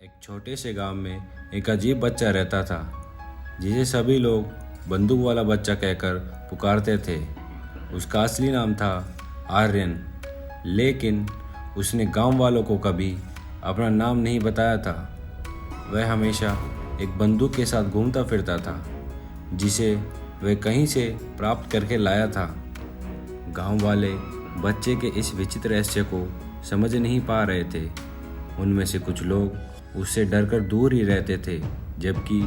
एक छोटे से गांव में एक अजीब बच्चा रहता था जिसे सभी लोग बंदूक वाला बच्चा कहकर पुकारते थे। उसका असली नाम था आर्यन, लेकिन उसने गांव वालों को कभी अपना नाम नहीं बताया था। वह हमेशा एक बंदूक के साथ घूमता फिरता था जिसे वह कहीं से प्राप्त करके लाया था। गांव वाले बच्चे के इस विचित्र रहस्य को समझ नहीं पा रहे थे। उनमें से कुछ लोग उससे डरकर दूर ही रहते थे, जबकि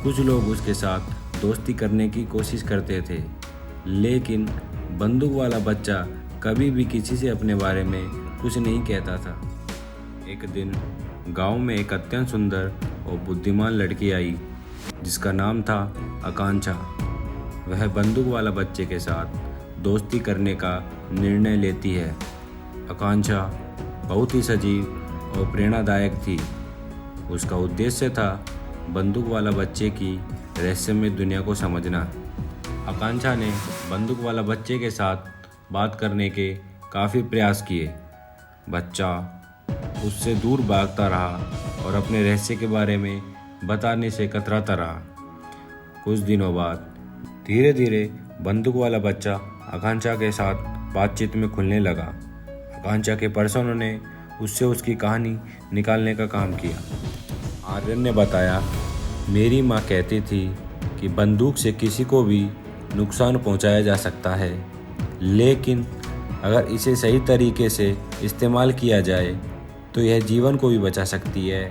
कुछ लोग उसके साथ दोस्ती करने की कोशिश करते थे। लेकिन बंदूक वाला बच्चा कभी भी किसी से अपने बारे में कुछ नहीं कहता था। एक दिन गांव में एक अत्यंत सुंदर और बुद्धिमान लड़की आई जिसका नाम था आकांक्षा। वह बंदूक वाला बच्चे के साथ दोस्ती करने का निर्णय लेती है। आकांक्षा बहुत ही सजीव और प्रेरणादायक थी। उसका उद्देश्य था बंदूक वाला बच्चे की रहस्यमय दुनिया को समझना। आकांक्षा ने बंदूक वाला बच्चे के साथ बात करने के काफ़ी प्रयास किए। बच्चा उससे दूर भागता रहा और अपने रहस्य के बारे में बताने से कतराता रहा। कुछ दिनों बाद धीरे धीरे बंदूक वाला बच्चा आकांक्षा के साथ बातचीत में खुलने लगा। आकांक्षा के परिजनों ने उससे उसकी कहानी निकालने का काम किया। आर्यन ने बताया, मेरी माँ कहती थी कि बंदूक से किसी को भी नुकसान पहुंचाया जा सकता है, लेकिन अगर इसे सही तरीके से इस्तेमाल किया जाए तो यह जीवन को भी बचा सकती है।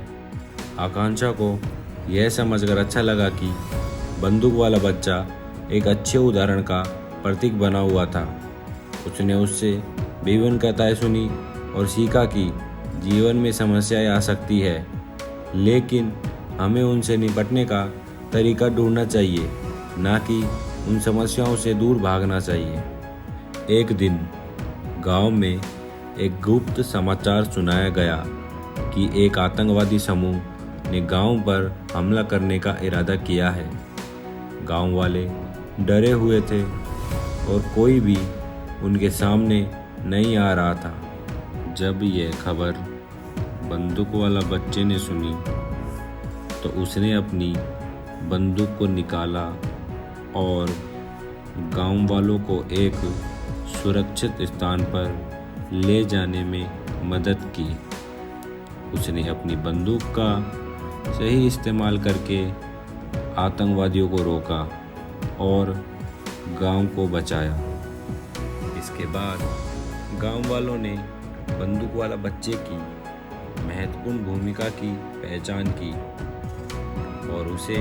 आकांक्षा को यह समझकर अच्छा लगा कि बंदूक वाला बच्चा एक अच्छे उदाहरण का प्रतीक बना हुआ था। उसने उससे विभिन्न कथाएं सुनी और सीखा कि जीवन में समस्याएं आ सकती है, लेकिन हमें उनसे निपटने का तरीका ढूंढना चाहिए, ना कि उन समस्याओं से दूर भागना चाहिए। एक दिन गांव में एक गुप्त समाचार सुनाया गया कि एक आतंकवादी समूह ने गांव पर हमला करने का इरादा किया है। गांव वाले डरे हुए थे और कोई भी उनके सामने नहीं आ रहा था। जब यह खबर बंदूक वाला बच्चे ने सुनी तो उसने अपनी बंदूक को निकाला और गांव वालों को एक सुरक्षित स्थान पर ले जाने में मदद की। उसने अपनी बंदूक का सही इस्तेमाल करके आतंकवादियों को रोका और गांव को बचाया। इसके बाद गांव वालों ने बंदूक वाला बच्चे की महत्वपूर्ण भूमिका की पहचान की और उसे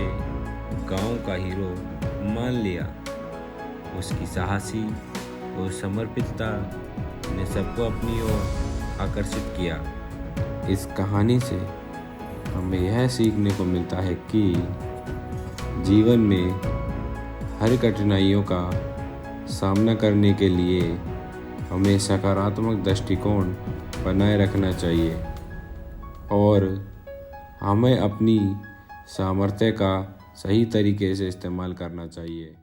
गांव का हीरो मान लिया। उसकी साहसी और समर्पितता ने सबको अपनी ओर आकर्षित किया। इस कहानी से हमें यह सीखने को मिलता है कि जीवन में हर कठिनाइयों का सामना करने के लिए हमें सकारात्मक दृष्टिकोण बनाए रखना चाहिए और हमें अपनी सामर्थ्य का सही तरीके से इस्तेमाल करना चाहिए।